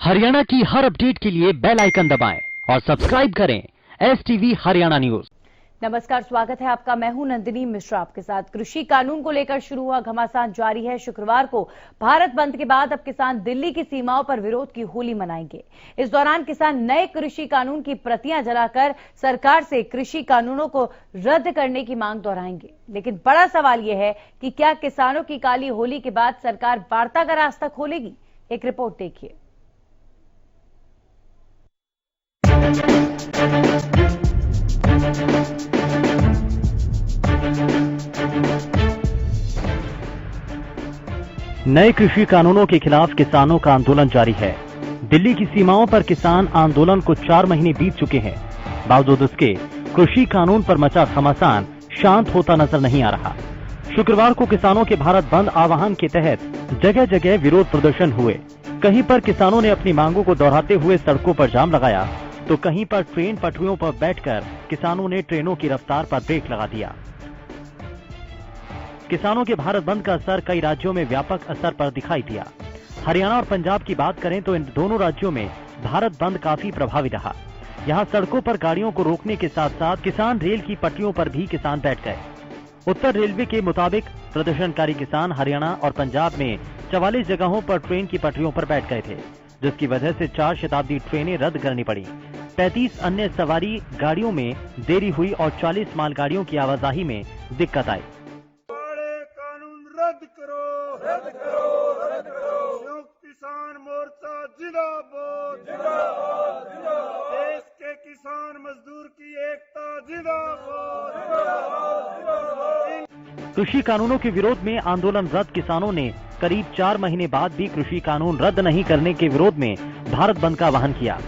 हरियाणा की हर अपडेट के लिए बेल आइकन दबाएं और सब्सक्राइब करें STV हरियाणा न्यूज। नमस्कार, स्वागत है आपका। मैं हूं नंदिनी मिश्रा आपके साथ। कृषि कानून को लेकर शुरू हुआ घमासान जारी है। शुक्रवार को भारत बंद के बाद अब किसान दिल्ली की सीमाओं पर विरोध की होली मनाएंगे। इस दौरान किसान नए कृषि कानून की प्रतियां जलाकर सरकार से कृषि कानूनों को रद्द करने की मांग दोहराएंगे। लेकिन बड़ा सवाल यह है कि क्या किसानों की काली होली के बाद सरकार वार्ता का रास्ता खोलेगी? एक रिपोर्ट देखिए। नए कृषि कानूनों के खिलाफ किसानों का आंदोलन जारी है। दिल्ली की सीमाओं पर किसान आंदोलन को 4 महीने बीत चुके हैं। बावजूद उसके कृषि कानून पर मचा घमासान शांत होता नजर नहीं आ रहा। शुक्रवार को किसानों के भारत बंद आह्वान के तहत जगह जगह विरोध प्रदर्शन हुए। कहीं पर किसानों ने अपनी मांगों को दोहराते हुए सड़कों पर जाम लगाया, तो कहीं पर ट्रेन पटरियों पर बैठकर किसानों ने ट्रेनों की रफ्तार पर ब्रेक लगा दिया। किसानों के भारत बंद का असर कई राज्यों में व्यापक असर पर दिखाई दिया। हरियाणा और पंजाब की बात करें तो इन दोनों राज्यों में भारत बंद काफी प्रभावी रहा। यहां सड़कों पर गाड़ियों को रोकने के साथ साथ किसान रेल की पटरियों पर भी किसान बैठ गए। उत्तर रेलवे के मुताबिक प्रदर्शनकारी किसान हरियाणा और पंजाब में 44 जगहों पर ट्रेन की पटरियों पर बैठ गए थे, जिसकी वजह से 4 शताब्दी ट्रेनें रद्द करनी पड़ी। 35 अन्य सवारी गाड़ियों में देरी हुई और 40 मालगाड़ियों की आवाजाही में दिक्कत आई। रद्द करो, रद्द करो, रद्द करो। संयुक्त किसान मोर्चा जिंदाबाद, जिंदाबाद, जिंदाबाद। देश के किसान मजदूर की एकता जिंदाबाद, जिंदाबाद, जिंदाबाद। कृषि कानूनों के विरोध में आंदोलनरत किसानों ने करीब 4 महीने बाद भी कृषि कानून रद्द नहीं करने के विरोध में भारत बंद का आह्वान किया।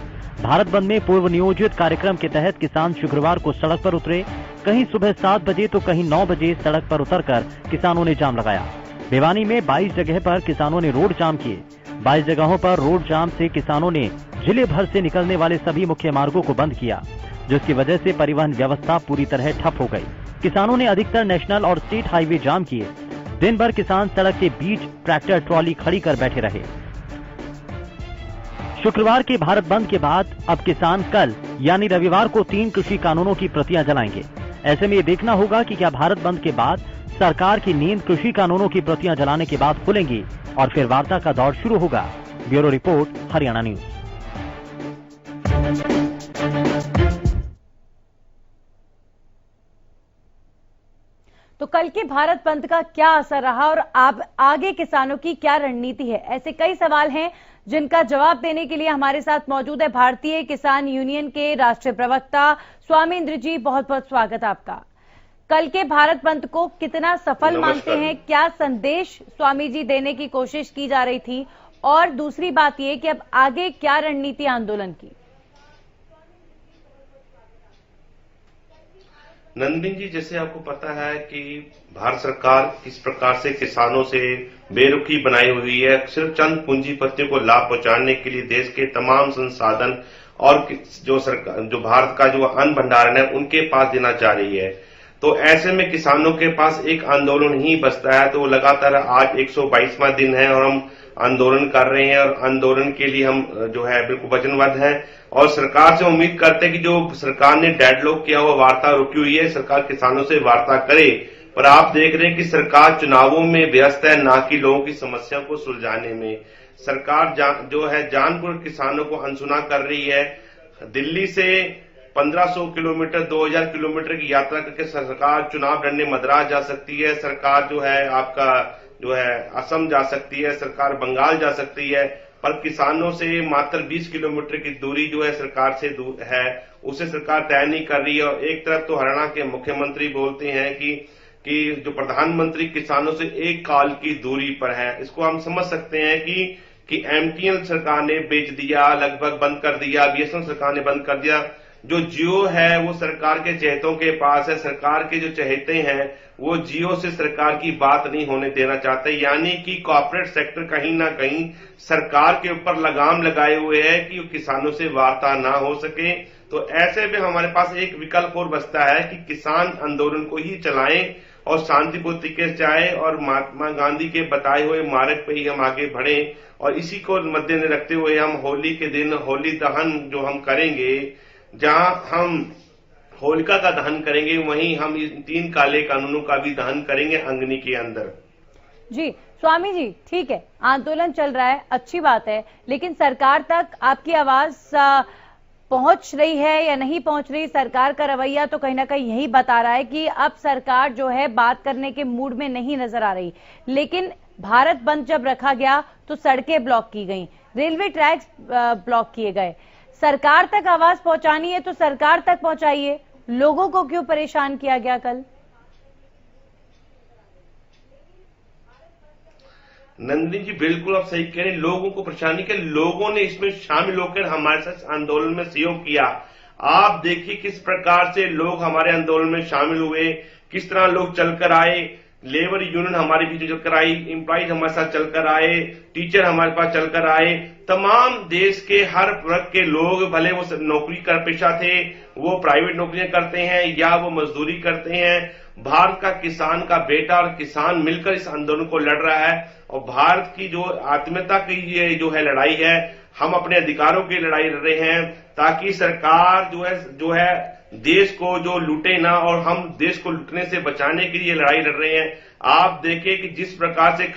भारत बंद में पूर्व नियोजित कार्यक्रम के तहत किसान शुक्रवार को सड़क पर उतरे। कहीं सुबह 7 बजे तो कहीं 9 बजे सड़क पर उतरकर किसानों ने जाम लगाया। भिवानी में 22 जगह पर किसानों ने रोड जाम किए। 22 जगहों पर रोड जाम से किसानों ने जिले भर से निकलने वाले सभी मुख्य मार्गों को बंद किया, जिसकी वजह से परिवहन व्यवस्था पूरी तरह ठप हो गई। किसानों ने अधिकतर नेशनल और स्टेट हाईवे जाम किए। दिन भर किसान सड़क के बीच ट्रैक्टर ट्रॉली खड़ी कर बैठे रहे। शुक्रवार के भारत बंद के बाद अब किसान कल यानी रविवार को 3 कृषि कानूनों की प्रतियां जलाएंगे। ऐसे में ये देखना होगा कि क्या भारत बंद के बाद सरकार की नींद कृषि कानूनों की प्रतियां जलाने के बाद खुलेंगी और फिर वार्ता का दौर शुरू होगा। Bureau report, Haryana news. तो कल के भारत बंद का क्या असर रहा और अब आगे किसानों की क्या रणनीति है? ऐसे कई सवाल हैं जिनका जवाब देने के लिए हमारे साथ मौजूद है भारतीय किसान यूनियन के राष्ट्रीय प्रवक्ता स्वामींद्र जी। बहुत बहुत स्वागत आपका। कल के भारत बंद को कितना सफल मानते हैं? क्या संदेश स्वामी जी देने की कोशिश की जा रही थी? और दूसरी बात यह कि अब आगे क्या रणनीति आंदोलन की? नंदिनी जी, जैसे आपको पता है कि भारत सरकार किस प्रकार से किसानों से बेरुखी बनाई हुई है। सिर्फ चंद पूंजीपतियों को लाभ पहुंचाने के लिए देश के तमाम संसाधन और जो भारत का जो अन्न भंडारण है उनके पास देना चाह रही है। तो ऐसे में किसानों के पास एक आंदोलन ही बचता है। तो लगातार आज 122वां दिन है और हम आंदोलन कर रहे हैं और आंदोलन के लिए हम जो है बिल्कुल वचनबद्ध हैं और सरकार से उम्मीद करते हैं कि जो सरकार ने डेडलॉक किया हुआ वार्ता रुकी हुई है, सरकार किसानों से वार्ता करे। पर आप देख रहे हैं कि सरकार चुनावों में व्यस्त है, ना कि लोगों की समस्या को सुलझाने में। सरकार जो है जानबूझ किसानों को अनसुना कर रही है। दिल्ली से 1500 किलोमीटर 2000 किलोमीटर की यात्रा करके सरकार चुनाव लड़ने मद्रास जा सकती है। सरकार जो है आपका जो है असम जा सकती है, सरकार बंगाल जा सकती है, पर किसानों से मात्र 20 किलोमीटर की दूरी जो है सरकार से दूर है, उसे सरकार तय नहीं कर रही है। और एक तरफ तो हरियाणा के मुख्यमंत्री बोलते हैं कि जो प्रधानमंत्री किसानों से एक काल की दूरी पर है। इसको हम समझ सकते हैं कि MTNL सरकार ने बेच दिया, लगभग बंद कर दिया, BSNL सरकार ने बंद कर दिया। जो जियो है वो सरकार के चहेतों के पास है। सरकार के जो चहेते हैं वो जियो से सरकार की बात नहीं होने देना चाहते, यानी कि कॉर्पोरेट सेक्टर कहीं ना कहीं सरकार के ऊपर लगाम लगाए हुए है कि किसानों से वार्ता ना हो सके। तो ऐसे में हमारे पास एक विकल्प और बचता है कि किसान आंदोलन को ही चलाएं और शांतिपूर्ण तरीके से जाए और महात्मा गांधी के बताए हुए मार्ग पे ही हम आगे बढ़े। और इसी को मद्देनजर रखते हुए हम होली के दिन होली दहन जो हम करेंगे, जहां हम होलिका का दहन करेंगे वहीं हम इन 3 काले कानूनों का भी दहन करेंगे अग्नि के अंदर। जी स्वामी जी, ठीक है, आंदोलन चल रहा है, अच्छी बात है, लेकिन सरकार तक आपकी आवाज पहुंच रही है या नहीं पहुंच रही? सरकार का रवैया तो कहीं ना कहीं यही बता रहा है कि अब सरकार जो है बात करने के मूड में नहीं नजर आ रही। लेकिन भारत बंद जब रखा गया तो सड़कें ब्लॉक की गई, रेलवे ट्रैक्स ब्लॉक किए गए। सरकार तक आवाज पहुंचानी है तो सरकार तक पहुंचाइए, लोगों को क्यों परेशान किया गया कल? नंदिनी जी बिल्कुल आप सही कह रहे हैं, लोगों को परेशानी के लोगों ने इसमें शामिल होकर हमारे साथ आंदोलन में सहयोग किया। आप देखिए किस प्रकार से लोग हमारे आंदोलन में शामिल हुए, किस तरह लोग चलकर आए, लेबर यूनियन हमारे बीच चलकर आई, एम्प्लॉइज हमारे साथ चलकर आए, टीचर हमारे पास चलकर आए, तमाम देश के हर वर्ग के लोग, भले वो नौकरी का पेशा थे, वो प्राइवेट नौकरियां करते हैं या वो मजदूरी करते हैं, भारत का किसान का बेटा और किसान मिलकर इस आंदोलन को लड़ रहा है। और भारत की जो आत्मीयता की ये जो है लड़ाई है, हम अपने अधिकारों की लड़ाई लड़ रहे हैं ताकि सरकार जो है देश को जो लूटे ना, और हम देश को लूटने से बचाने के लिए लड़ाई लड़ रहे हैं। आप देखें कि जिस प्रकार से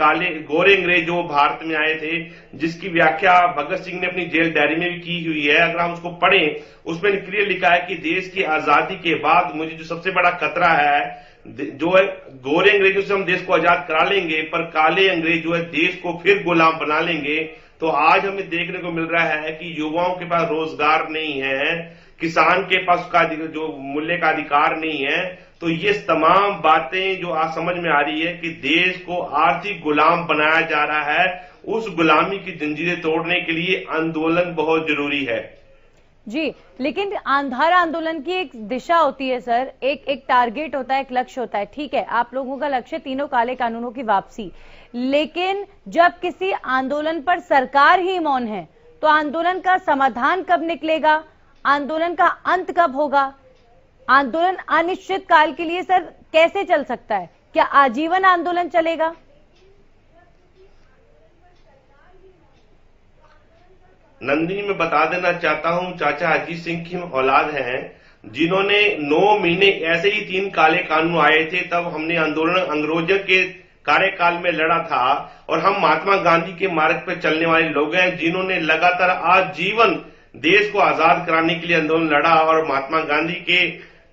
गोरे अंग्रेज जो भारत में आए थे, जिसकी व्याख्या भगत सिंह ने अपनी जेल डायरी में भी की हुई है, अगर हम उसको पढ़ें उसमें क्लियर लिखा है कि देश की आजादी के बाद मुझे जो सबसे बड़ा खतरा है जो है गोरे अंग्रेजों से हम देश को आजाद करा लेंगे, पर काले अंग्रेज जो है देश को फिर गुलाम बना लेंगे। तो आज हमें देखने को मिल रहा है कि युवाओं के पास रोजगार नहीं है, किसान के पास उसका जो मूल्य का अधिकार नहीं है। तो ये तमाम बातें जो आज समझ में आ रही है कि देश को आर्थिक गुलाम बनाया जा रहा है, उस गुलामी की जंजीरें तोड़ने के लिए आंदोलन बहुत जरूरी है। जी, लेकिन हर आंदोलन की एक दिशा होती है सर, एक टारगेट होता है, एक लक्ष्य होता है। ठीक है, आप लोगों का लक्ष्य तीनों काले कानूनों की वापसी, लेकिन जब किसी आंदोलन पर सरकार ही मौन है तो आंदोलन का समाधान कब निकलेगा? आंदोलन का अंत कब होगा? आंदोलन अनिश्चित काल के लिए सर कैसे चल सकता है? क्या आजीवन आंदोलन चलेगा? नंदिनी मैं बता देना चाहता हूं, चाचा अजीत सिंह की औलाद हैं, जिन्होंने 9 महीने ऐसे ही 3 काले कानून आए थे, तब हमने आंदोलन अंग्रेजों के कार्यकाल में लड़ा था। और हम महात्मा गांधी के मार्ग पर चलने वाले लोग हैं जिन्होंने लगातार आजीवन देश को आजाद कराने के लिए आंदोलन लड़ा। और महात्मा गांधी के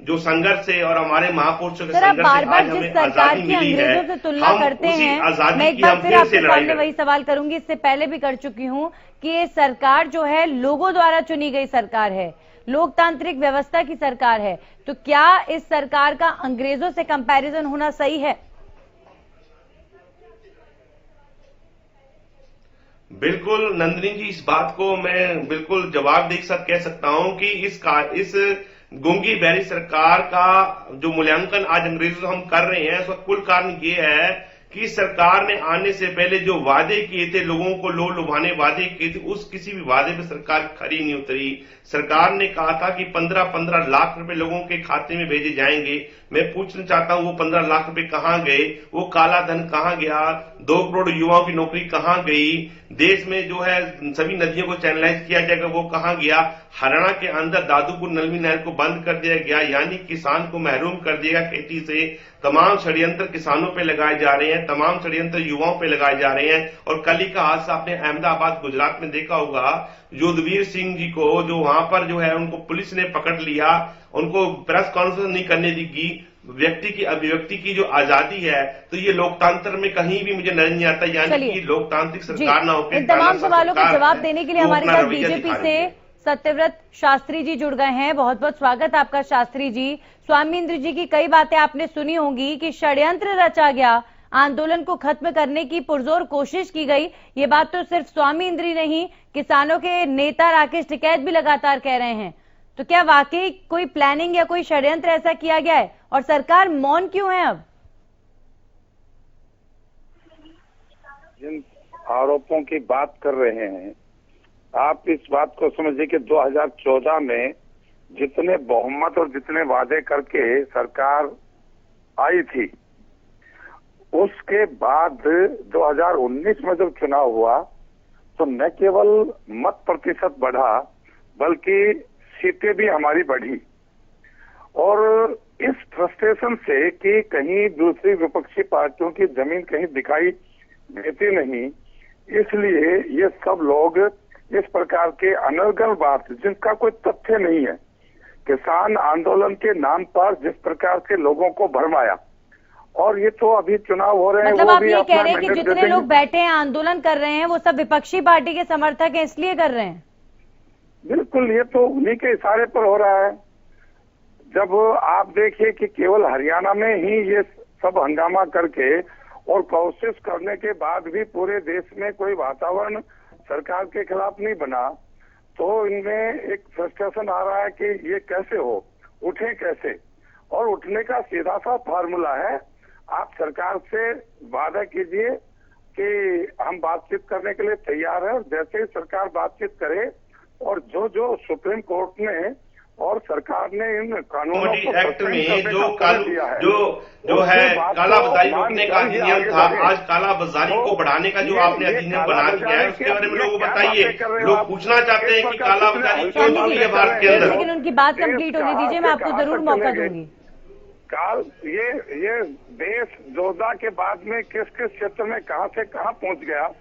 जो संघर्ष से और हमारे महापुरुषों के संघर्ष से आज हमें आजादी मिली है। से तुलना करते हैं, मैं एक बार फिर आपके सामने वही सवाल करूंगी, इससे पहले भी कर चुकी हूं कि ये सरकार जो है लोगों द्वारा चुनी गई सरकार है, लोकतांत्रिक व्यवस्था की सरकार है, तो क्या इस सरकार का अंग्रेजों से कंपैरिजन होना सही है? बिल्कुल नंदिनी जी, इस बात को मैं बिल्कुल जवाब दे कह सकता हूं कि इस गूंगी बहरी सरकार का जो मूल्यांकन आज अंग्रेजों से हम कर रहे हैं, उसका कुल कारण ये है कि सरकार ने आने से पहले जो वादे किए थे, लोगों को लुभाने वादे किए थे, उस किसी भी वादे पे सरकार खरी नहीं उतरी। सरकार ने कहा था कि 15-15 लाख रुपए लोगों के खाते में भेजे जाएंगे। मैं पूछना चाहता हूं वो 15 लाख रुपए कहां गए? वो काला धन कहां गया? 2 करोड़ युवाओं की नौकरी कहां गई? देश में जो है सभी नदियों को चैनलाइज किया जाएगा, वो कहां गया? हरियाणा के अंदर दादूपुर नलवी नहर को बंद कर दिया गया, यानी किसान को महरूम कर दिया खेती से। तमाम षड्यंत्र किसानों पे लगाए जा रहे हैं, तमाम षड्यंत्र युवाओं पे लगाए जा रहे हैं। और कल ही का हादसा आपने अहमदाबाद गुजरात में देखा होगा, युद्धवीर सिंह जी को जो वहां पर जो है उनको पुलिस ने पकड़ लिया, उनको प्रेस कॉन्फ्रेंस नहीं करने दी। व्यक्ति की अभिव्यक्ति की जो आजादी है, तो ये लोकतंत्र में कहीं भी मुझे नजर नहीं आता, यानी कि लोकतांत्रिक सरकार ना होकर तमाम सवालों का जवाब देने के लिए हमारे साथ बीजेपी से सत्यव्रत शास्त्री जी जुड़ गए हैं। बहुत बहुत स्वागत आपका शास्त्री जी। स्वामी इंद्र जी की कई बातें आपने सुनी होंगी कि षड्यंत्र रचा गया, आंदोलन को खत्म करने की पुरजोर कोशिश की गई। ये बात तो सिर्फ स्वामी इंद्र ही नहीं, किसानों के नेता राकेश टिकैत भी लगातार कह रहे हैं। तो क्या वाकई कोई प्लानिंग या कोई षड्यंत्र ऐसा किया गया है और सरकार मौन क्यों है? अब जिन आरोपों की बात कर रहे हैं, आप इस बात को समझिए कि 2014 में जितने बहुमत और जितने वादे करके सरकार आई थी, उसके बाद 2019 में जब चुनाव हुआ तो न केवल मत प्रतिशत बढ़ा बल्कि सीटें भी हमारी बढ़ी। और इस फ्रस्ट्रेशन से कि कहीं दूसरी विपक्षी पार्टियों की जमीन कहीं दिखाई देती नहीं, इसलिए ये सब लोग इस प्रकार के अनर्गल बात जिनका कोई तथ्य नहीं है, किसान आंदोलन के नाम पर जिस प्रकार से लोगों को भरमाया। और ये तो अभी चुनाव हो रहे हैं, मतलब वो आप भी ये कह अपना रहे हैं कि मेहनत जितने देते लोग हैं। बैठे हैं आंदोलन कर रहे हैं वो सब विपक्षी पार्टी के समर्थक हैं, इसलिए कर रहे हैं? बिल्कुल, ये तो उन्हीं के इशारे पर हो रहा है। जब आप देखिए कि केवल हरियाणा में ही ये सब हंगामा करके और कोशिश करने के बाद भी पूरे देश में कोई वातावरण सरकार के खिलाफ नहीं बना, तो इनमें एक फ्रस्ट्रेशन आ रहा है कि ये कैसे हो, उठे कैसे। और उठने का सीधा सा फार्मूला है, आप सरकार से वादा कीजिए कि हम बातचीत करने के लिए तैयार है, और जैसे ही सरकार बातचीत करे और जो जो सुप्रीम कोर्ट ने और सरकार ने इन कानूनों को एक्ट में करने जो का ऑर्डर दिया है, जो है कालाबाजारी रोकने का अधिनियम था, आज कालाबाजारी को बढ़ाने का जो आपने अधिनियम बना दिया है उसके बारे में लोगों को बताइए। लोग पूछना चाहते हैं कि कालाबाजारी क्यों हो रही है भारत के अंदर। लेकिन उनकी बात कंप्लीट होने दीजिए, मैं आपको जरूर मौका दूंगी। काल ये देश जोधा के बाद में किस किस क्षेत्र में कहां से कहां पहुंच गया।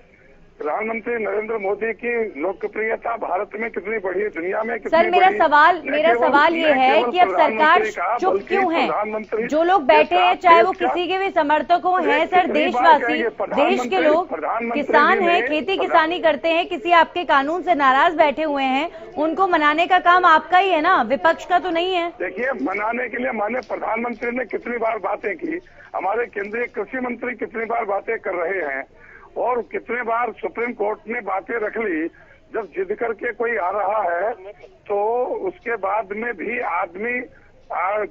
प्रधानमंत्री नरेंद्र मोदी की लोकप्रियता भारत में कितनी बढ़ी है, दुनिया में कितनी सर, मेरा बढ़ी। सवाल ये है कि अब सरकार चुप क्यों है? जो लोग बैठे हैं चाहे वो किसी के भी समर्थक हो, हैं सर देशवासी, देश के लोग, किसान हैं, खेती किसानी करते हैं, किसी आपके कानून से नाराज बैठे हुए हैं, उनको मनाने का काम आपका ही है ना, विपक्ष का तो नहीं है। देखिए, मनाने के लिए माननीय प्रधानमंत्री ने कितनी बार बातें की, हमारे केंद्रीय कृषि मंत्री कितनी बार बातें कर रहे हैं, और कितने बार सुप्रीम कोर्ट ने बातें रख ली। जब जिद करके कोई आ रहा है तो उसके बाद में भी आदमी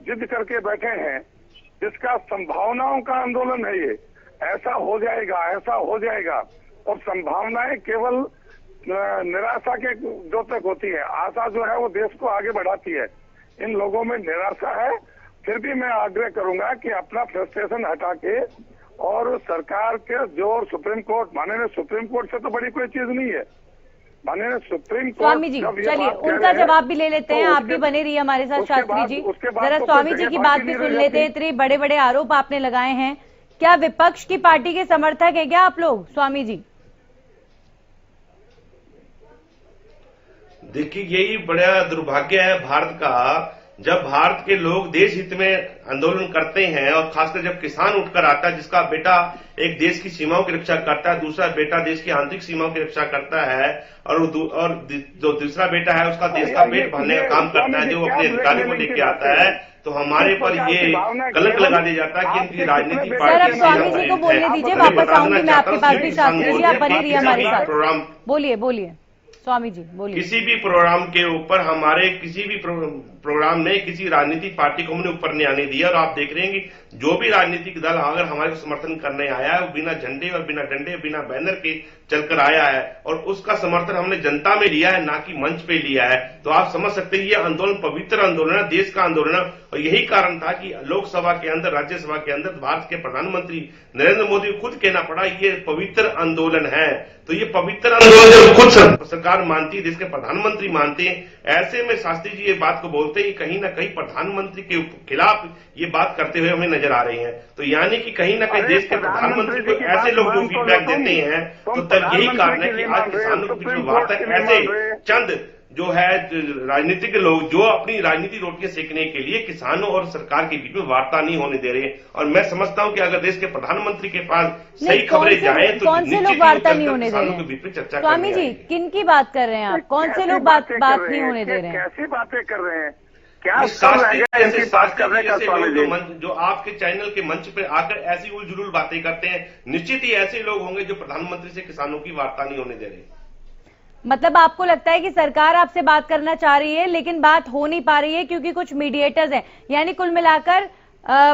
जिद करके बैठे हैं, जिसका संभावनाओं का आंदोलन है ये। ऐसा हो जाएगा, ऐसा हो जाएगा, और संभावनाएं केवल निराशा के जो तक होती है, आशा जो है वो देश को आगे बढ़ाती है। इन लोगों में निराशा है। फिर भी मैं आग्रह करूंगा कि अपना फ्रस्ट्रेशन हटा के और सरकार के जो सुप्रीम कोर्ट, माननीय सुप्रीम कोर्ट से तो बड़ी कोई चीज नहीं है, माननीय सुप्रीम कोर्ट। स्वामी जी चलिए उनका जवाब भी ले लेते हैं, आप भी बने रहिए हमारे साथ। शास्त्री जी जरा स्वामी जी की बात भी सुन लेते हैं। इतने बड़े बड़े आरोप आपने लगाए हैं, क्या विपक्ष की पार्टी के समर्थक है क्या आप लोग, स्वामी जी? देखिए, यही बड़ा दुर्भाग्य है भारत का, जब भारत के लोग देश हित में आंदोलन करते हैं, और खासकर जब किसान उठकर आता है, जिसका बेटा एक देश की सीमाओं की रक्षा करता है, दूसरा बेटा देश की आंतरिक सीमाओं की रक्षा करता है, और जो दूसरा बेटा है उसका देश का पेट भरने का काम करता है, जो अपने अधिकारियों को लेके आता है, तो हमारे पर ये कलंक लगा दिया जाता है कि इनकी राजनीतिक सर, अब पार्टी। स्वामी जी को बोलने दीजिए, वापस आऊंगी मैं आपके पास भी। शास्त्री जी आप बने रहिए हमारे साथ। बोलिए स्वामी जी बोलिए। किसी भी प्रोग्राम के ऊपर हमारे किसी भी प्रोग्राम में किसी राजनीतिक पार्टी को हमने ऊपर नहीं आने दिया, और आप देख रहे हैं कि जो भी राजनीतिक दल अगर हमारे समर्थन करने आया है वो बिना झंडे और बिना डंडे बिना बैनर के चलकर आया है, और उसका समर्थन हमने जनता में लिया है, ना कि मंच पे लिया है। तो आप समझ सकते हैं ये आंदोलन पवित्र आंदोलन है, देश का आंदोलन है, और यही कारण था कि लोकसभा के अंदर, राज्यसभा के अंदर भारत के प्रधानमंत्री नरेंद्र मोदी को खुद कहना पड़ा ये पवित्र आंदोलन है। तो ये पवित्र आंदोलन जब खुद सरकार मानती है, देश के प्रधानमंत्री मानते हैं, ऐसे में शास्त्री जी ये बात को बोलते हैं, कहीं ना कहीं प्रधानमंत्री के खिलाफ ये बात करते हुए हमें नजर आ रही है। तो यानी कि कहीं ना कहीं देश के प्रधानमंत्री को ऐसे लोग जो फीडबैक देते हैं, तो तब यही कारण है कि आज किसानों के बीच में वार्ता ऐसे चंद जो है राजनीतिक लोग जो अपनी राजनीति रोटियां सेकने के लिए किसानों और सरकार के बीच में वार्ता नहीं होने दे रहे। और मैं समझता हूं कि अगर देश के प्रधानमंत्री के पास सही खबरें जाए तो कौन से लोग वार्ता नहीं होने दे रहे हैं? चर्चा स्वामी जी किन की बात कर रहे हैं आप? कौन से लोग बात नहीं होने दे रहे हैं? कैसी बातें कर रहे हैं? क्या ऐसे बात करने का स्वामी जी? जो आपके चैनल के मंच पे आकर ऐसी उलझुल बातें करते हैं, निश्चित ही ऐसे लोग होंगे जो प्रधानमंत्री से किसानों की वार्ता नहीं होने दे रहे। मतलब आपको लगता है कि सरकार आपसे बात करना चाह रही है लेकिन बात हो नहीं पा रही है क्योंकि कुछ मीडिएटर्स हैं, यानी कुल मिलाकर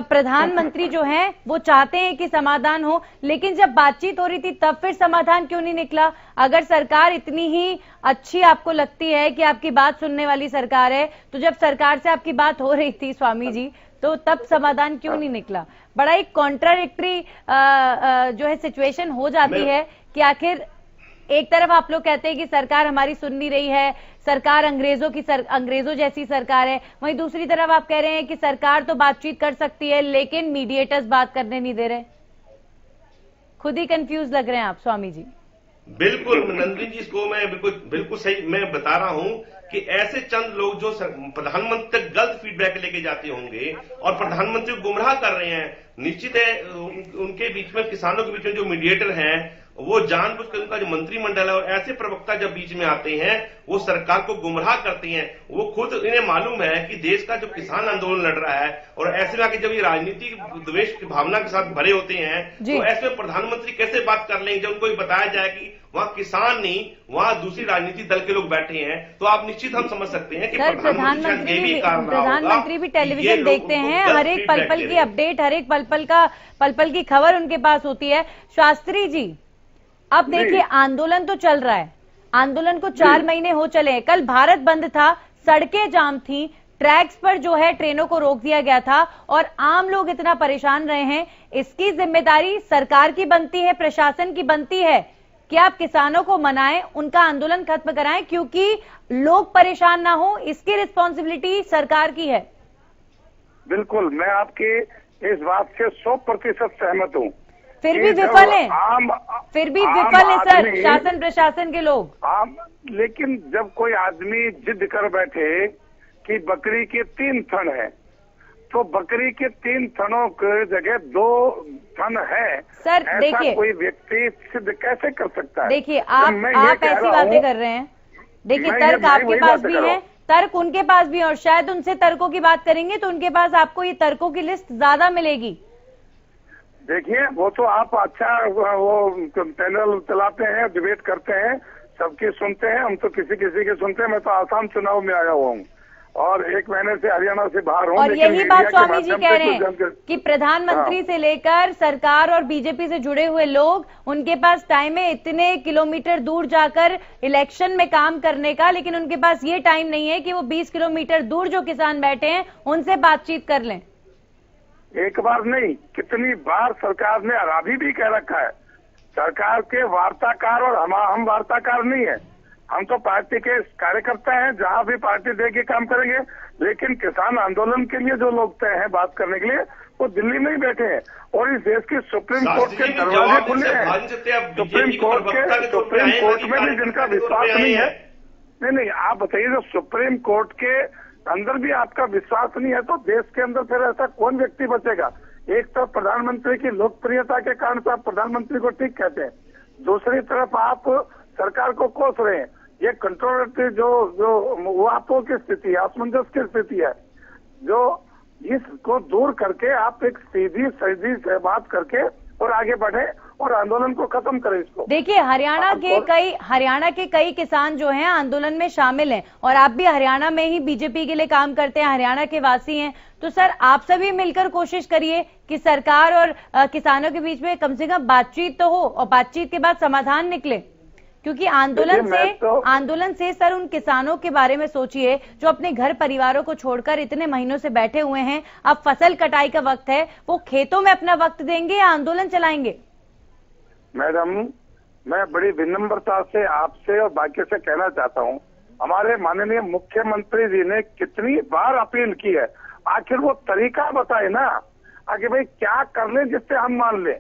प्रधानमंत्री जो हैं वो चाहते हैं कि समाधान हो, लेकिन जब बातचीत हो रही थी तब फिर समाधान क्यों नहीं निकला? अगर सरकार इतनी ही अच्छी आपको लगती है कि आपकी बात सुनने वाली सरकार है, तो जब सरकार से आपकी बात हो रही थी स्वामी जी, तो तब समाधान क्यों नहीं निकला? बड़ा एक कॉन्ट्राडिक्टरी जो है सिचुएशन हो जाती है कि आखिर एक तरफ आप लोग कहते हैं कि सरकार हमारी सुन नहीं रही है, सरकार अंग्रेजों जैसी सरकार है, वहीं दूसरी तरफ आप कह रहे हैं कि सरकार तो बातचीत कर सकती है लेकिन मीडिएटर्स बात करने नहीं दे रहे। खुद ही कंफ्यूज लग रहे हैं आप स्वामी जी। बिल्कुल नंदिनी जी, इसको मैं बिल्कुल सही मैं बता रहा हूं कि ऐसे चंद लोग जो प्रधानमंत्री तक गलत फीडबैक लेके जाते होंगे और प्रधानमंत्री को गुमराह कर रहे हैं, निश्चित है उनके बीच में, किसानों के बीच में जो मीडिएटर हैं वो जानबूझकर, उनका जो मंत्रिमंडल है और ऐसे प्रवक्ता जब बीच में आते हैं वो सरकार को गुमराह करते हैं। वो खुद इन्हें मालूम है कि देश का जो किसान आंदोलन लड़ रहा है और ऐसे में जब ये राजनीतिक द्वेष की भावना के साथ भरे होते हैं तो ऐसे में प्रधानमंत्री कैसे बात कर लेंगे जब उनको ये बताया जाए कि वहाँ किसान नहीं, वहाँ दूसरी राजनीतिक दल के लोग बैठे हैं। तो आप निश्चित हम समझ सकते हैं कि प्रधानमंत्री भी टेलीविजन देखते हैं, हर एक पल पल की अपडेट, हर एक पल पल की खबर उनके पास होती है। शास्त्री जी, अब देखिए आंदोलन तो चल रहा है, आंदोलन को 4 महीने हो चले हैं। कल भारत बंद था, सड़कें जाम थी, ट्रैक्स पर जो है ट्रेनों को रोक दिया गया था और आम लोग इतना परेशान रहे हैं। इसकी जिम्मेदारी सरकार की बनती है, प्रशासन की बनती है कि आप किसानों को मनाएं, उनका आंदोलन खत्म कराएं, क्योंकि लोग परेशान ना हो, इसकी रिस्पॉन्सिबिलिटी सरकार की है। बिल्कुल, मैं आपकी इस बात से 100% सहमत हूँ। फिर भी विफल है, फिर भी विफल है सर शासन प्रशासन के लोग। लेकिन जब कोई आदमी जिद कर बैठे कि बकरी के 3 थन है, तो बकरी के 3 थनों की जगह 2 थन है, सर देखिए कोई व्यक्ति सिद्ध कैसे कर सकता है? देखिए आप ऐसी बातें कर रहे हैं। देखिए तर्क आपके पास भी है, तर्क उनके पास भी है, और शायद उनसे तर्कों की बात करेंगे तो उनके पास आपको ये तर्कों की लिस्ट ज्यादा मिलेगी। देखिए, वो तो आप अच्छा वो पैनल चलाते हैं, डिबेट करते हैं, सबकी सुनते हैं, हम तो किसी के सुनते हैं। मैं तो आसाम चुनाव में आया हुआ हूँ और 1 महीने से हरियाणा से बाहर हूँ। और यही बात स्वामी जी कह रहे हैं कि प्रधानमंत्री से लेकर सरकार और बीजेपी से जुड़े हुए लोग, उनके पास टाइम है इतने किलोमीटर दूर जाकर इलेक्शन में काम करने का, लेकिन उनके पास ये टाइम नहीं है कि वो 20 किलोमीटर दूर जो किसान बैठे हैं उनसे बातचीत कर लें। एक बार नहीं, कितनी बार सरकार ने अभी भी कह रखा है, सरकार के वार्ताकार और हम वार्ताकार नहीं है, हम तो पार्टी के कार्यकर्ता हैं, जहां भी पार्टी देगी काम करेंगे। लेकिन किसान आंदोलन के लिए जो लोग तय हैं बात करने के लिए, वो दिल्ली में ही बैठे हैं और इस देश की सुप्रीम कोर्ट के दरवाजे खुले हैं। सुप्रीम कोर्ट में भी जिनका विश्वास नहीं है, नहीं आप बताइए, जो सुप्रीम कोर्ट के अंदर भी आपका विश्वास नहीं है तो देश के अंदर फिर ऐसा कौन व्यक्ति बचेगा? एक तो प्रधानमंत्री की लोकप्रियता के कारण से आप प्रधानमंत्री को ठीक कहते हैं, दूसरी तरफ आप सरकार को कोस रहे हैं। ये कंट्रोवर्सी जो वापों की स्थिति है, असमंजस की स्थिति है, जो इसको दूर करके आप एक सीधी से बात करके और आगे बढ़े और आंदोलन को खत्म करें इसको। देखिए हरियाणा के कई किसान जो हैं आंदोलन में शामिल हैं और आप भी हरियाणा में ही बीजेपी के लिए काम करते हैं, हरियाणा के वासी हैं, तो सर आप सभी मिलकर कोशिश करिए कि सरकार और किसानों के बीच में कम से कम बातचीत तो हो और बातचीत के बाद समाधान निकले, क्योंकि आंदोलन से सर उन किसानों के बारे में सोचिए जो अपने घर परिवारों को छोड़कर इतने महीनों से बैठे हुए हैं। अब फसल कटाई का वक्त है, वो खेतों में अपना वक्त देंगे या आंदोलन चलाएंगे? मैडम, मैं बड़ी विनम्रता से आपसे और बाकी से कहना चाहता हूँ, हमारे माननीय मुख्यमंत्री जी ने कितनी बार अपील की है, आखिर वो तरीका बताए ना, आगे भाई क्या कर ले जिससे हम मान ले।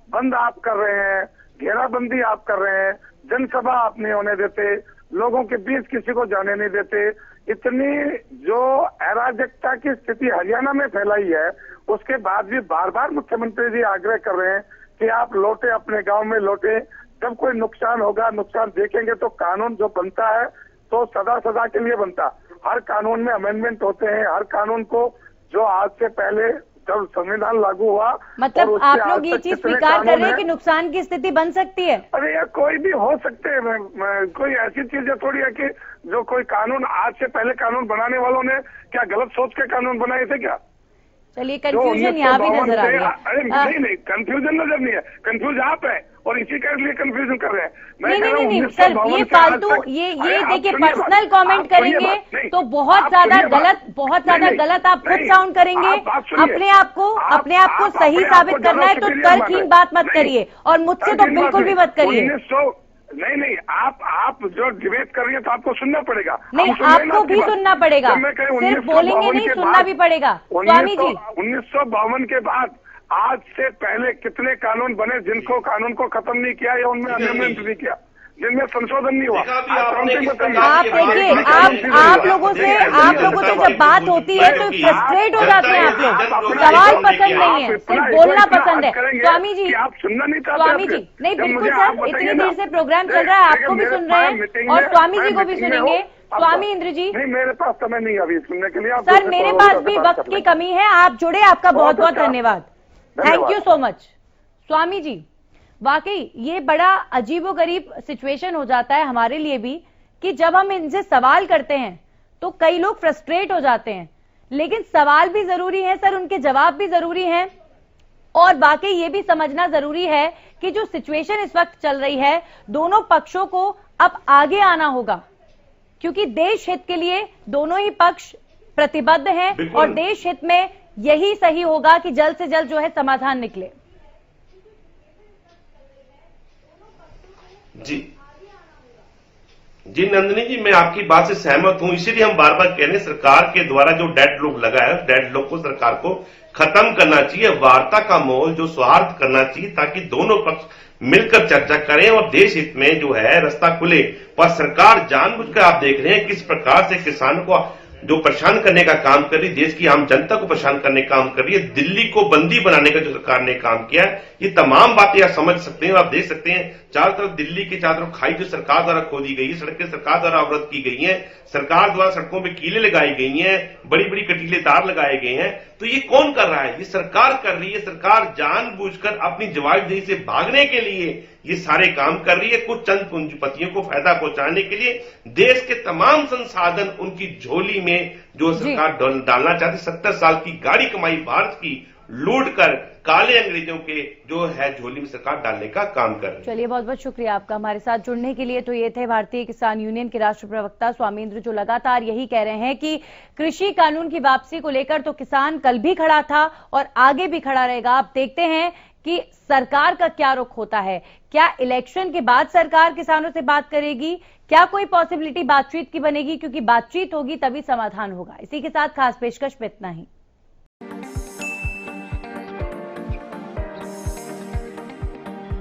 बंद आप कर रहे हैं, घेराबंदी आप कर रहे हैं, जनसभा आप नहीं होने देते, लोगों के बीच किसी को जाने नहीं देते, इतनी जो अराजकता की स्थिति हरियाणा में फैलाई है, उसके बाद भी बार बार मुख्यमंत्री जी आग्रह कर रहे हैं कि आप लौटे, अपने गांव में लौटे। जब कोई नुकसान होगा, नुकसान देखेंगे तो कानून जो बनता है तो सदा के लिए बनता। हर कानून में अमेंडमेंट होते हैं, हर कानून को जो आज से पहले जब संविधान लागू हुआ, मतलब आप लोग ये चीज स्वीकार कर रहे हैं कि नुकसान की स्थिति बन सकती है? अरे यार, कोई भी हो सकते हैं, कोई ऐसी चीज है थोड़ी है कि जो कोई कानून आज से पहले कानून बनाने वालों ने क्या गलत सोच के कानून बनाए थे क्या? चलिए, कंफ्यूजन यहाँ भी नजर आ रही है। अरे नहीं, कंफ्यूजन नजर नहीं है, कंफ्यूज आप है और इसी के लिए कंफ्यूजन कर रहे हैं। नहीं सर, ये फालतू ये देखिए, पर्सनल कमेंट करेंगे तो बहुत ज्यादा गलत आप खुद साउंड करेंगे। अपने आप को सही साबित करना है तो तर्कहीन बात मत करिए, और मुझसे तो बिल्कुल भी मत करिए। नहीं, आप जो डिबेट कर रही है तो आपको सुनना पड़ेगा। नहीं, आपको भी सुनना पड़ेगा, सिर्फ बोलेंगे नहीं, सुनना भी पड़ेगा। स्वामी जी, 1952 के बाद आज से पहले कितने कानून बने जिनको कानून को खत्म नहीं किया या उनमें अमेंडमेंट नहीं किया, जिनमें संशोधन नहीं हुआ। आप देखिए, आप लोगों से जब बात होती है तो फ्रस्ट्रेट हो जाते हैं आप लोग। सवाल पसंद नहीं है, सिर्फ बोलना पसंद है। स्वामी जी, आप सुनना नहीं चाहते? स्वामी जी, नहीं बिल्कुल सर, इतनी देर से प्रोग्राम चल रहा है, आपको भी सुन रहे हैं और स्वामी जी को भी सुनेंगे। स्वामी इंद्र जी, नहीं, मेरे पास समय नहीं अभी सुनने के लिए। सर, मेरे पास भी वक्त की कमी है। आप जुड़े, आपका बहुत बहुत धन्यवाद, thank you so much. Swami ji, वाकई ये बड़ा अजीबोगरीब सिचुएशन हो जाता है हमारे लिए भी कि जब हम इनसे सवाल करते हैं तो कई लोग फ्रस्ट्रेट हो जाते हैं, लेकिन सवाल भी जरूरी है सर, उनके जवाब भी जरूरी हैं। और वाकई ये भी समझना जरूरी है कि जो सिचुएशन इस वक्त चल रही है, दोनों पक्षों को अब आगे आना होगा, क्योंकि देश हित के लिए दोनों ही पक्ष प्रतिबद्ध हैं और देश हित में यही सही होगा कि जल्द से जल्द जो है समाधान निकले। जी नंदिनी जी, मैं आपकी बात से सहमत हूं। इसीलिए हम बार बार कह रहे हैं, सरकार के द्वारा जो डेडलॉक लगा है, डेडलॉक को सरकार को खत्म करना चाहिए। वार्ता का माहौल जो सौहार्द करना चाहिए, ताकि दोनों पक्ष मिलकर चर्चा करें और देश हित में जो है रास्ता खुले। पर सरकार जानबूझकर, आप देख रहे हैं किस प्रकार से किसानों को जो परेशान करने का काम कर रही है, देश की आम जनता को परेशान करने का काम कर रही है, दिल्ली को बंदी बनाने का जो सरकार ने काम किया है, ये तमाम बातें आप समझ सकते हैं और आप देख सकते हैं चारों तरफ दिल्ली के चारों तरफ खाई जो सरकार द्वारा खोदी गई है, सड़कें सरकार द्वारा अवरुद्ध की गई हैं, सरकार द्वारा सड़कों पे कीले लगाई गई हैं, बड़ी बड़ी कटीले तार लगाए गए हैं। तो ये कौन कर रहा है? ये सरकार कर रही है। सरकार जानबूझकर अपनी जवाबदेही से भागने के लिए ये सारे काम कर रही है, कुछ चंद पूंजीपतियों को फायदा पहुंचाने के लिए। देश के तमाम संसाधन उनकी झोली में जो सरकार डालना चाहती, 70 साल की गाड़ी कमाई भारत की लूट कर काले अंग्रेजों के जो है झोली में सरकार डालने का काम कर रही है। चलिए, बहुत बहुत शुक्रिया आपका हमारे साथ जुड़ने के लिए। तो ये थे भारतीय किसान यूनियन के राष्ट्रीय प्रवक्ता स्वामी इंद्र, जो लगातार यही कह रहे हैं कि कृषि कानून की वापसी को लेकर तो किसान कल भी खड़ा था और आगे भी खड़ा रहेगा। आप देखते हैं कि सरकार का क्या रुख होता है। क्या इलेक्शन के बाद सरकार किसानों से बात करेगी? क्या कोई पॉसिबिलिटी बातचीत की बनेगी? क्योंकि बातचीत होगी तभी समाधान होगा। इसी के साथ खास पेशकश में इतना ही।